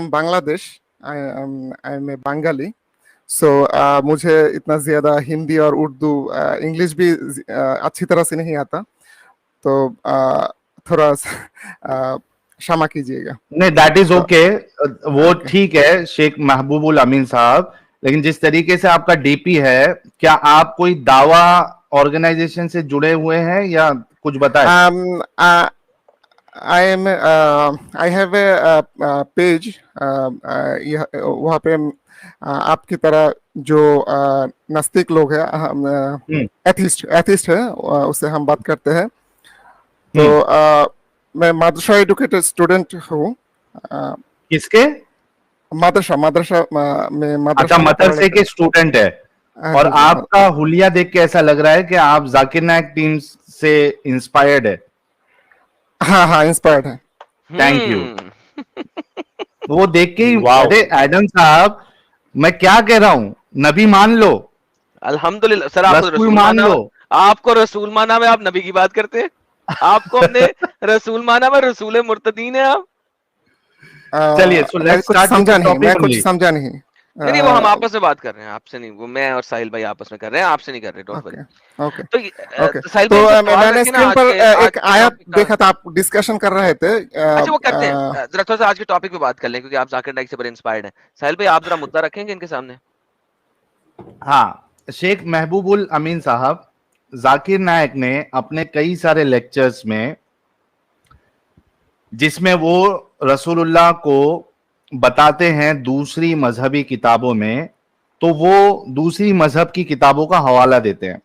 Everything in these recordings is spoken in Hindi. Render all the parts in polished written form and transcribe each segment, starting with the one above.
From Bangladesh. I am a Bengali. So मुझे इतना ज्यादा हिंदी और उर्दू, इंग्लिश भी अच्छी तरह से नहीं आता, तो थोड़ा क्षमा कीजिएगा। नहीं, दैट इज तो ओके, वो ओके। ठीक है शेख महबूबुल अमीन साहब, लेकिन जिस तरीके से आपका डीपी है, क्या आप कोई दावा ऑर्गेनाइजेशन से जुड़े हुए हैं या कुछ बताएं? I am I have a page, वहाँ पे आपकी तरह जो नास्तिक लोग हैं, हम एथिस्ट है, उससे हम बात करते हैं। तो मैं मदरसा एडुकेटेड स्टूडेंट हूँ। किसके? मदरसा में अच्छा, मदरसा में मदरसे के स्टूडेंट है। और जी, आपका हुलिया देख के ऐसा लग रहा है कि आप जाकिर नायक टीम से इंस्पायर्ड है। हाँ हाँ, इंस्पायर्ड है। Thank you. वो देख के ही, वाओ, अरे एडम साहब, मैं क्या कह रहा हूं, नबी मान लो, अल्हम्दुलिल्लाह। सर आपको रसूल रसूल मान माना, लो। आपको रसूल माना में आप नबी की बात करते हैं। आपको हमने रसूल माना में रसूल मुर्तदीन है आप। चलिए, सो मैं लेट्स कुछ स्टार्ट विद समझा द नहीं, टॉपिक मैं कुछ ओनली। समझा नहीं। नहीं वो हम आपस में बात कर रहे हैं, आपसे नहीं। वो मैं और साहिल भाई आपस में कर रहे हैं, आपसे नहीं कर रहे, डोंट वरी। ओके ओके तो ओके। साहिल तो भाई एक सवाल मैंने रखें ना स्क्रीन आज पर के, आज एक के आयत टॉपिक का। देखा था, आप डिस्कशन कर रहे थे। अच्छा वो करते हैं, जरा थोड़ा सा आज के टॉपिक पे बात कर लें, क्योंकि आप जाकिर नाइक से बड़े इंस्पायर्ड हैं। साहिल भाई आप जरा मुद्दा रखेंगे इनके सामने। हाँ, शेख महबूबुल अमीन साहब, जाकिर नायक ने अपने कई सारे लेक्चर्स में, जिसमें वो रसूलुल्लाह को बताते हैं दूसरी मजहबी किताबों में, तो वो दूसरी मजहब की किताबों का हवाला देते हैं।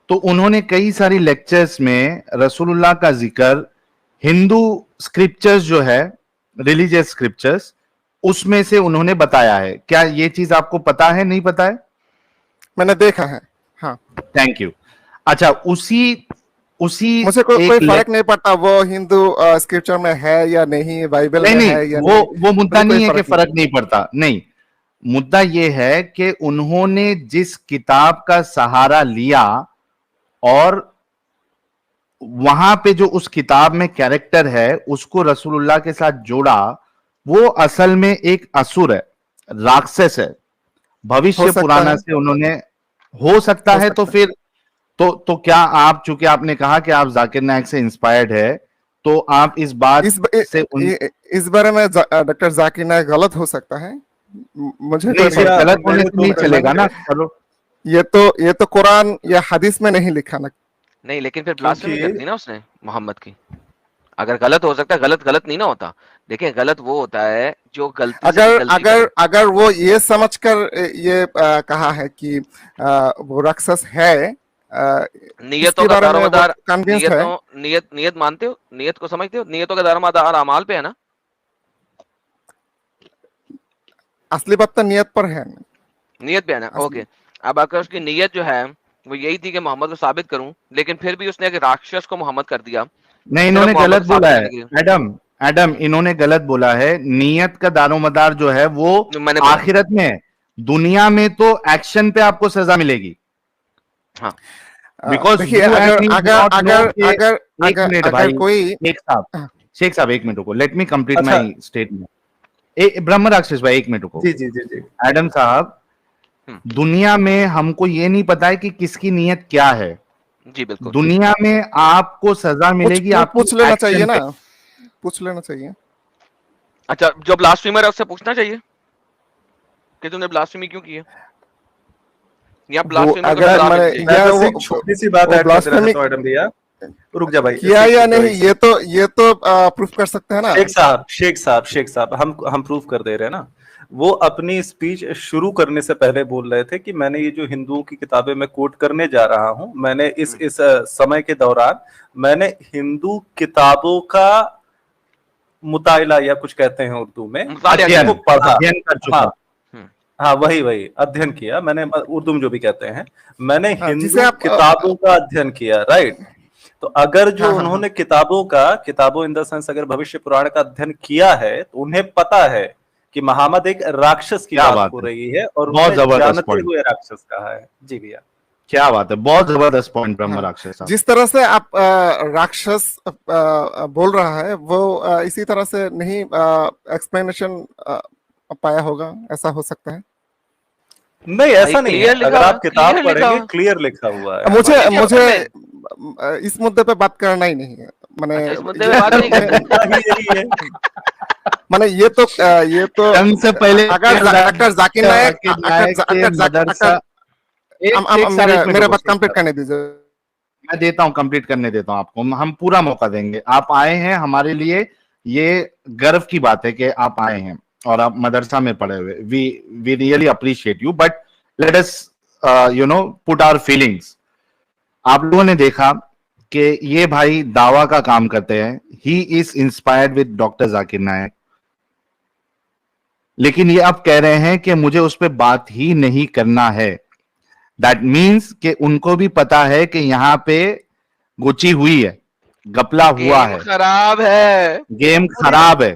तो उन्होंने कई सारी लेक्चर्स में रसूलुल्लाह का जिक्र हिंदू स्क्रिप्चर्स जो है, रिलीजियस स्क्रिप्चर्स, उसमें से उन्होंने बताया है। क्या ये चीज आपको पता है, नहीं पता है? मैंने देखा है, हाँ। Thank you. अच्छा, उसी मुझे कोई फर्क नहीं पड़ता वो हिंदू स्क्रिप्चर में है या नहीं, बाइबल में नहीं, है या वो नहीं, वो मुद्दा मुझे कोई नहीं है कि फर्क नहीं पड़ता, नहीं। मुद्दा ये है कि उन्होंने जिस किताब का सहारा लिया और वहां पे जो उस किताब में कैरेक्टर है उसको रसूलुल्लाह के साथ जोड़ा, वो असल में एक असुर है, राक्षस है। भविष्य पुराना से उन्होंने, हो सकता है, तो फिर तो क्या आप, चूंकि आपने कहा कि आप जाकिर नायक से इंस्पायर्ड है, तो आप इस बात से इस बारे में डॉक्टर जाकिर नायक गलत हो सकता है, मुझे नहीं, सिर्फ गलत होने से नहीं चलेगा ना। चलो, ये तो कुरान या हदीस में नहीं लिखा ना। नहीं, लेकिन फिर ब्लास्फेमी कर दी ना उसने मोहम्मद की। अगर गलत हो सकता है, गलत नहीं ना होता। देखिए, गलत वो होता है जो गलती अगर वो ये समझकर ये कहा है कि वो राक्षस है, नियतों का दारोमदार, नियत मानते हो, नियत को समझते हो, नियतों का दारोमदार अमाल पे है ना। असली बात तो नियत पर है, नियत पे है ना। ओके, अब अगर उसकी नियत जो है वो यही थी कि मोहम्मद को साबित करूं, लेकिन फिर भी उसने एक राक्षस को मोहम्मद कर दिया। नहीं, इन्होंने गलत बोला है एडम, इन्होंने गलत बोला है। नियत का दारोमदार जो है वो आखिरत में है, दुनिया में तो एक्शन पे आपको सजा मिलेगी। हाँ, बिकॉज अगर कोई, शेख साहब एक मिनट रुको, let me complete my statement. ब्रह्म राक्षस भाई एक मिनट रुको। जी। एडम साहब, दुनिया में हमको ये नहीं पता है कि किसकी नियत क्या है। जी बिल्कुल। दुनिया में आपको सजा मिलेगी, आप पूछ लेना चाहिए ना, पूछ लेना चाहिए। अच्छा, जो ब्लास्फेमर है उससे पूछना चाहिए कि तुमने ब्लास्फेमी क्यों की है, या ब्लास्फेमी छोटी सी बात ऐड कर देना चाहता हूं एडम भैया, रुक जा भाई। किया या नहीं ये तो प्रूफ कर सकते हैं ना। शेख साहब हम प्रूफ कर दे रहे हैं ना। वो अपनी स्पीच शुरू करने से पहले बोल रहे थे कि मैंने ये जो हिंदुओं की किताबें मैं कोट करने जा रहा हूं, मैंने इस समय के दौरान मैंने हिंदू किताबों का मुताला या कुछ कहते हैं उर्दू में, अध्ययन कर चुका। हाँ वही अध्ययन किया मैंने, उर्दू में जो भी कहते हैं, मैंने हिंदू किताबों का अध्ययन किया, राइट। तो अगर जो उन्होंने किताबों इन द सेंस अगर भविष्य पुराण का अध्ययन किया है, तो उन्हें पता है कि मोहम्मद एक राक्षस की बात हो रही है और बहुत जबरदस्त हुए राक्षस कहा है। जी भैया। क्या बात है, बहुत जबरदस्त पॉइंट ब्रह्म राक्षस साहब। जिस तरह से आप राक्षस बोल रहा है वो इसी तरह से नहीं एक्सप्लेनेशन पाया होगा, ऐसा हो सकता है। नहीं ऐसा नहीं है, क्लियर लिखा अगर हुआ आप किताब क्लियर लिखा पढ़ेंगे हुआ क्लियर लिखा हुआ है। मुझे इस मुद्दे पे बात करना ही नहीं है, मैंने अच्छा, इस मुद्दे पे बात नहीं करना। यही है। मैंने ये तो जंग से पहले अगर डॉक्टर जाकिर नायक मदरसा, मेरा बात कंप्लीट करने दीजिए। मैं देता हूं, कंप्लीट करने देता हूं आपको, हम पूरा मौका देंगे। आप आए हैं, हमारे लिए ये गर्व की बात है कि आप आए हैं और आप मदरसा में पढ़े हुए। We really appreciate you, but let us put our feelings. आप लोगों ने देखा कि ये भाई दावा का काम करते हैं, he is inspired with doctor Zakir Naik, लेकिन ये अब कह रहे हैं कि मुझे उस पर बात ही नहीं करना है। दैट मीन्स कि उनको भी पता है कि यहां पे गुची हुई है, गपला हुआ है, खराब है, गेम खराब है,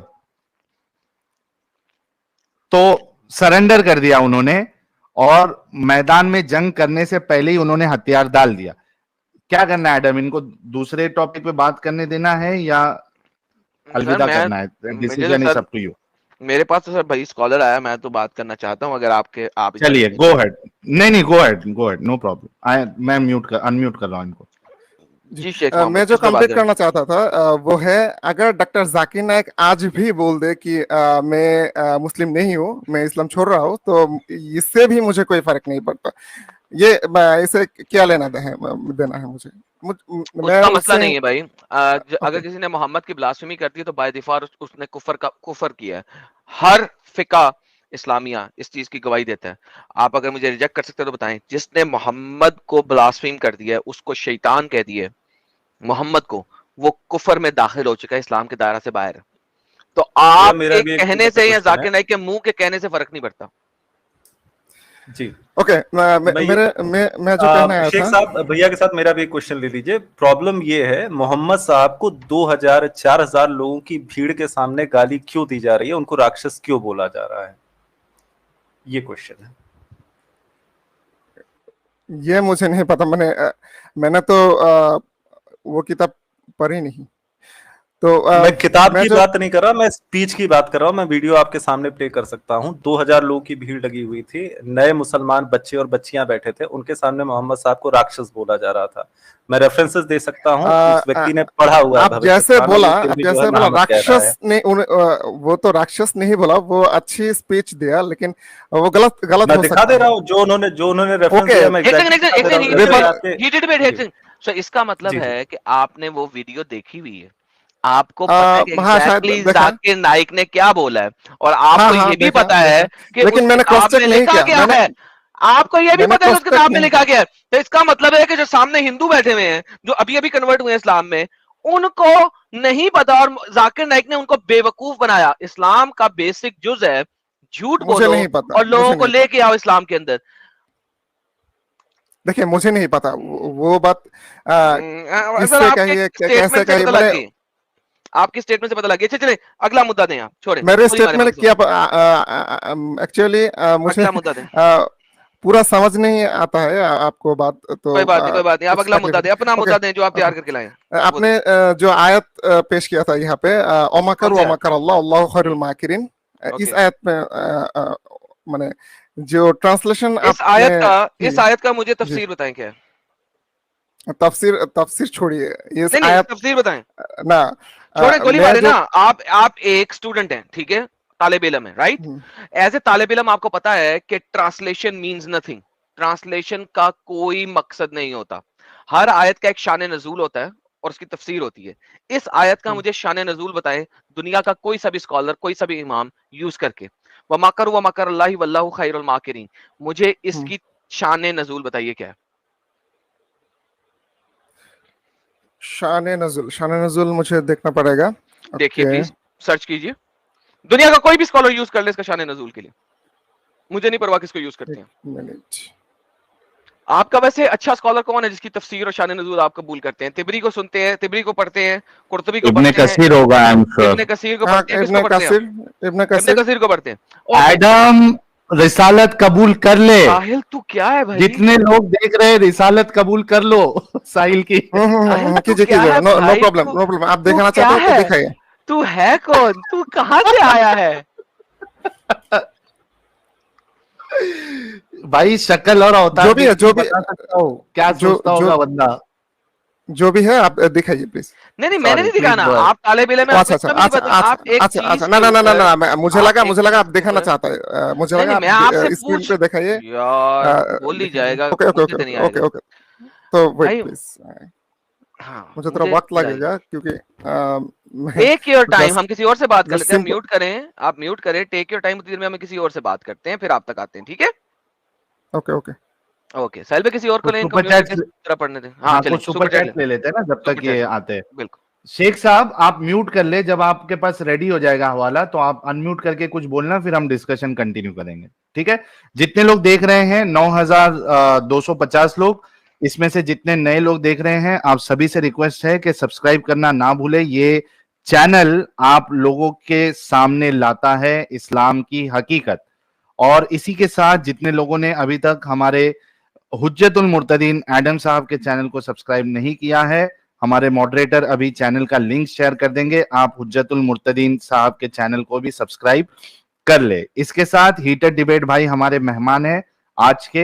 तो सरेंडर कर दिया उन्होंने और मैदान में जंग करने से पहले ही उन्होंने हथियार डाल दिया। क्या करना है एडम, इनको दूसरे टॉपिक पे बात करने देना है या अलविदा करना है? Decision is up to you. मेरे पास तो सर भाई स्कॉलर आया, मैं तो बात करना चाहता हूं, अगर आप चलिए गो हेड। नहीं गो हेड, नो प्रॉब्लम। मैं अनम्यूट कर रहा हूं इनको। जी शेख मैं जो कंप्लीट करना चाहता था वो है, अगर डॉक्टर जाकिर नायक आज भी बोल दे कि मैं मुस्लिम नहीं हूँ, मैं इस्लाम छोड़ रहा हूँ, तो इससे भी मुझे कोई फर्क नहीं पड़ता। ये इसे क्या देना है मुझे? उसका मसला नहीं है भाई। अगर किसी ने मोहम्मद की ब्लास्फेमी कर दी है तो बाय डिफॉल्ट उसने कुफर किया है। हर फिका इस्लामिया इस चीज की गवाही देता है। आप अगर मुझे रिजेक्ट कर सकते हो तो बताएं, जिसने मोहम्मद को ब्लास्फेम कर दिया है, उसको शैतान कह दिए मोहम्मद को, वो कुफर में दाखिल हो चुका है, इस्लाम के दायरा से बाहर। तो आप के कहने से या जाकिर नाइक के मुंह के कहने से फर्क नहीं पड़ता। जी ओके, मैं जो कहना आया शेख था, साहब भैया के साथ मेरा भी क्वेश्चन ले लीजिए। प्रॉब्लम ये है, मोहम्मद साहब को 2000-4000 लोगों की भीड़ के सामने गाली क्यों दी जा रही है, उनको राक्षस क्यों बोला जा रहा है, ये क्वेश्चन है। ये मुझे नहीं पता, मैंने तो वो किताब पढ़ी नहीं, तो मैं किताब की बात नहीं कर रहा, मैं स्पीच की बात कर रहा हूँ। मैं वीडियो आपके सामने प्ले कर सकता हूँ। 2000 लोगों की भीड़ लगी हुई थी, नए मुसलमान बच्चे और बच्चियां बैठे थे, उनके सामने मोहम्मद साहब को राक्षस बोला जा रहा था। मैं रेफरेंसेस दे सकता हूँ, उस व्यक्ति ने पढ़ा हुआ है। आप जैसे बोला राक्षस ने, वो तो राक्षस नहीं बोला, वो अच्छी स्पीच दिया, लेकिन वो गलत मैं दिखा दे रहा हूँ जो उन्होंने रेफरेंस दिया। मैं इसका मतलब है कि आपने वो वीडियो देखी हुई है, आपको पता है कि एग्जैक्टली जाकिर नाइक ने क्या बोला है, और आपको ये भी पता है कि लेकिन मैंने क्रॉस चेक नहीं किया। आपको ये भी पता है उस किताब में लिखा गया है। तो इसका मतलब है कि जो सामने हिंदू बैठे हुए हैं, जो अभी अभी कन्वर्ट हुए हैं इस्लाम में, उनको नहीं पता, और जाकिर नाइक ने उनको बेवकूफ बनाया। इस्लाम का बेसिक जुज है झूठ बोलो और लोगों को लेके आओ इस्लाम के अंदर। देखिए मुझे नहीं पता वो बात किससे कहिए, कैसे कहिए, आपकी स्टेटमेंट से पता लग गया। चलिए अगला मुद्दा दें, आप छोड़े मेरे स्टेटमेंट किया। एक्चुअली मुझे पूरा समझ नहीं आता है आपको बात, तो कोई बात नहीं, आप अगला मुद्दा दें, अपना मुद्दा दें जो आप तैयार करके लाए। आपने जो आयत पेश किया था यहाँ पे, ओमकर व मकर अल्लाह अल्लाहु खैरुल माकिरीन, इस आयत में माने जो ट्रांसलेशन इस आयत का मुझे तफसीर बताएं। क्या है तफसीर छोड़िए, इस आयत तफसीर बताएं ना, छोड़े गोली मारे ना। आप एक स्टूडेंट हैं, ठीक है, तालिब इल्म है, राइट? एज ए तालिब इल्म आपको पता है कि ट्रांसलेशन मींस नथिंग। ट्रांसलेशन का कोई मकसद नहीं होता। हर आयत का एक शान नजूल होता है और उसकी तफसीर होती है। इस आयत का मुझे शान नजूल बताएं, दुनिया का कोई सा भी स्कॉलर, कोई सा भी इमाम यूज करके। व मकर अल्लाह वल्लाहु खैरुल माकिरीन, मुझे इसकी शान नजूल बताइए क्या है। शान नजुल मुझे देखना पड़ेगा। देखिए प्लीज सर्च कीजिए, दुनिया का कोई भी स्कॉलर यूज कर ले इसका शान नजुल के लिए, मुझे नहीं परवाह किसको यूज करते हैं। आपका वैसे अच्छा स्कॉलर कौन है जिसकी तफसीर और शान नजुल आप कबूल करते हैं? तिबरी को सुनते हैं, तिबरी को पढ़ते हैं, कुर्तुबी को पढ़ते हैं, इब्ने कसीर होगा, इब्ने कसीर को पढ़ते हैं, किसको पढ़ते हैं? इब्ने कसीर को पढ़ते हैं। एडम रिसालत कबूल कर ले। साहिल तू क्या है भाई? जितने लोग देख रहे हैं रिसालत कबूल कर लो साहिल की। साहिल तू कीजिए क्या कीजिए, है नो भाई? प्रॉब्लम, तू नो प्रॉब्लम, आप तू दिखाना क्या चाहते हो तो है? दिखाइए। तू है कौन? तू कहाँ से आया है? भाई शक्ल और अवतार जो भी है, देख के जो भी, बता सकता हूँ क्या जो सोचता जो होगा बंदा। जो भी है आप दिखाइए प्लीज। नहीं नहीं, मैंने सॉरी नहीं प्लीज दिखाना। गो आप ताले बेले में अच्छा आपको अच्छा इतना भी नहीं अच्छा पता। अच्छा आप एक अच्छा चीज अच्छा, ना के ना ना ना ऊपर, ना, आप एक मुझे लगा चीज आप के दिखाना ऊपर, चाहता है, मुझे नहीं लगा नहीं, आप मैं आपसे स्क्रीन पूछ, पे दिखाइए। यार बोल ही दिखाइए, जाएगा, ओके ओके मुझसे ओके तो नहीं ओके आएगा ओके, तो वेट भाई। प्लीज, हाँ मुझे थोड़ा मुझे वक्त बताइए। लगेगा क्योंकि मैं टेक योर टाइम, जस्ट हम किसी और से बात कर जस्ट लेते हैं। सिंपल। म्यूट करें, आप म्यूट करें, टेक योर टाइम। उतनी देर में हम किसी और से बात करते हैं, फिर आप तक आते हैं, ठीक है? ओके ओके, ओके साहिल भाई, किसी और को कुछ ले, इनको सुपर म्यूट करके चैट्स, तरह पढ़ने दें। हाँ हाँ चलें, कुछ सुपर सुपर चैट चैट्स लें, ले लेते हैं ना जब सुपर तक ये चैट लें, आते हैं। बिल्कुल। शेख साहब आप म्यूट कर ले, जब आपके पास रेडी हो जाएगा हवाला तो आप अनम्यूट करके कुछ बोलना, फिर हम डिस्कशन कंटिन्यू करेंगे, ठीक है? जितने लोग देख रहे हैं 9,250 लोग, इसमें से जितने नए लोग देख रहे हैं आप सभी से रिक्वेस्ट है कि सब्सक्राइब करना ना भूले। ये चैनल आप लोगों के सामने लाता है इस्लाम की हकीकत। और इसी के साथ जितने लोगों ने अभी तक हमारे हुज्जतुल मुर्तदीन एडम साहब के चैनल को सब्सक्राइब नहीं किया है, हमारे मॉडरेटर अभी चैनल का लिंक शेयर कर देंगे, आप हुज्जतुल मुर्तदीन साहब के चैनल को भी सब्सक्राइब कर ले। इसके साथ हीटर डिबेट भाई हमारे मेहमान हैं आज के।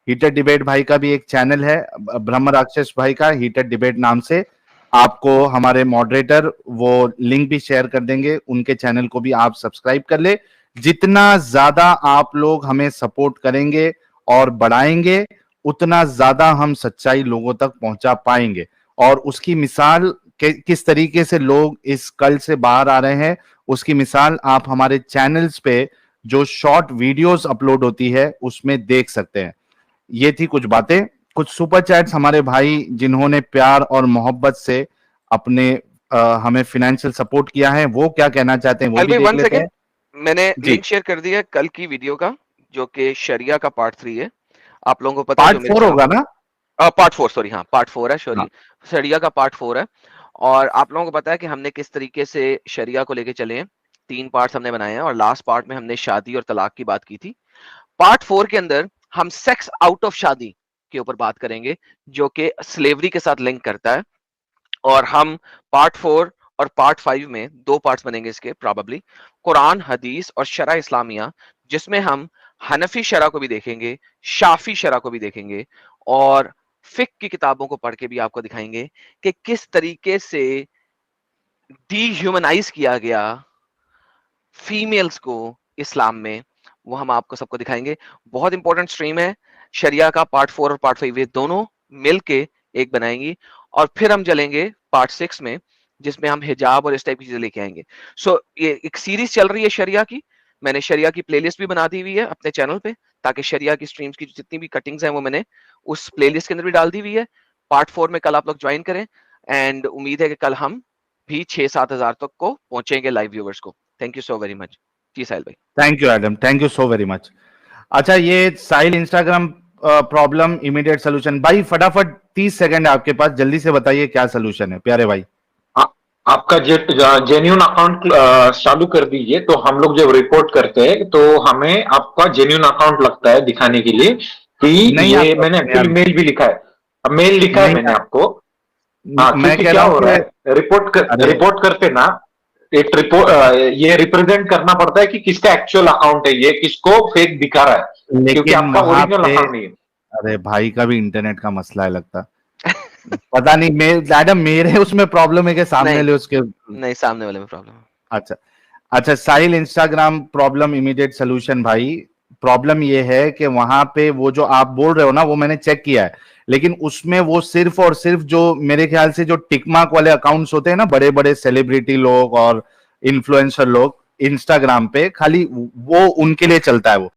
हीटर डिबेट भाई का भी एक चैनल है ब्रह्म राक्षस भाई का, हीटर डिबेट नाम से। आपको हमारे मॉडरेटर वो लिंक भी शेयर कर देंगे, उनके चैनल को भी आप सब्सक्राइब कर ले। जितना ज्यादा आप लोग हमें सपोर्ट करेंगे और बढ़ाएंगे, उतना ज्यादा हम सच्चाई लोगों तक पहुंचा पाएंगे। और उसकी मिसाल किस तरीके से लोग इस कल से बाहर आ रहे हैं, उसकी मिसाल आप हमारे चैनल्स पे जो शॉर्ट वीडियोस अपलोड होती है उसमें देख सकते हैं। ये थी कुछ बातें। कुछ सुपर चैट्स हमारे भाई जिन्होंने प्यार और मोहब्बत से अपने हमें फाइनेंशियल सपोर्ट किया है, वो क्या कहना चाहते हैं वो साहिल भी भाई देख 1 लेते हैं। सेकंड, मैंने जी, लिंक शेयर कर दिया है कल की वीडियो का, जो कि शरिया का पार्ट 3 है। आप लोगों को पता है पार्ट जो मेरे 4 चैनल, होगा ना? पार्ट 4 सॉरी, हाँ पार्ट 4 है, हाँ, सॉरी। शरिया का पार्ट 4 है। और आप लोगों को पता है कि हमने किस तरीके से शरिया को लेके चले हैं। 3 पार्ट्स हमने बनाए हैं, और लास्ट पार्ट में हमने शादी और तलाक की बात की थी। पार्ट 4 के अंदर हम सेक्स आउट ऑफ शादी के ऊपर बात करेंगे, जो कि स्लेवरी के साथ लिंक करता है। और हम पार्ट 4 और पार्ट 5 में 2 पार्ट्स बनेंगे इसके प्रोबेबली, कुरान हदीस और शरा इस्लामिया, जिसमें हम हनफी शरा को भी देखेंगे, शाफी शरा को भी देखेंगे, और फिक की किताबों को पढ़ के भी आपको दिखाएंगे कि किस तरीके से डीह्यूमनाइज किया गया फीमेल्स को इस्लाम में, वो हम आपको सबको दिखाएंगे। बहुत इंपॉर्टेंट स्ट्रीम है शरिया का। पार्ट 4 और पार्ट 5 ये दोनों मिलके एक बनाएंगी। और फिर हम चलेंगे पार्ट 6 में, जिसमें हम हिजाब और इस टाइप की चीजें लेके आएंगे। सो ये एक सीरीज चल रही है शरिया की। मैंने शरिया की प्लेलिस्ट भी बना दी हुई है अपने चैनल पे, ताकि शरिया की स्ट्रीम्स की जितनी भी कटिंग्स हैं वो मैंने उस प्लेलिस्ट के अंदर भी डाल दी हुई है। पार्ट 4 में कल आप लोग ज्वाइन करें, एंड उम्मीद है कि कल हम भी 6-7 हजार तक को पहुंचेंगे लाइव व्यूअर्स को। Thank you so very much ji Sahil भाई। Thank you Adam, thank you so very much. अच्छा, ये Sahil Instagram problem immediate solution, भाई फटाफट 30 सेकंड आपके पास, जल्दी से बताइए क्या सोल्यूशन है प्यारे भाई। आपका जेन्यून अकाउंट चालू कर दीजिए, तो हम लोग जब रिपोर्ट करते हैं तो हमें आपका जेन्यून अकाउंट लगता है दिखाने के लिए कि नहीं ये आता मैंने यार, एक्चुअली मेल भी लिखा है, मेल लिखा है नहीं मैंने आता। आपको। हाँ, मैं क्योंकि कह क्या रहा हूँ हो रहा है, अरे रिपोर्ट करते ना, एक रिपोर्ट ये रिप्रेजेंट करना पड़ता है कि किसका एक्चुअल अकाउंट है, ये किसको फेक दिखा रहा है, क्योंकि लेकिन आपका वहां ओरिजिनल पे, अकाउंट नहीं है। अरे भाई का भी इंटरनेट का मसला है लगता, पता नहीं एडम मेरे उसमें प्रॉब्लम है कि सामने नहीं ले उसके। नहीं, सामने वाले में प्रॉब्लम है। अच्छा, अच्छा साहिल इंस्टाग्राम प्रॉब्लम इमीडिएट सोल्यूशन भाई। प्रॉब्लम ये है कि वहां पे वो जो आप बोल रहे हो ना, वो मैंने चेक किया है, लेकिन उसमें वो सिर्फ और सिर्फ जो मेरे ख्याल से जो टिकमार्क वाले अकाउंट्स होते हैं ना, बड़े बड़े सेलिब्रिटी लोग और इन्फ्लुएंसर लोग इंस्टाग्राम पे, खाली वो उनके लिए चलता है वो।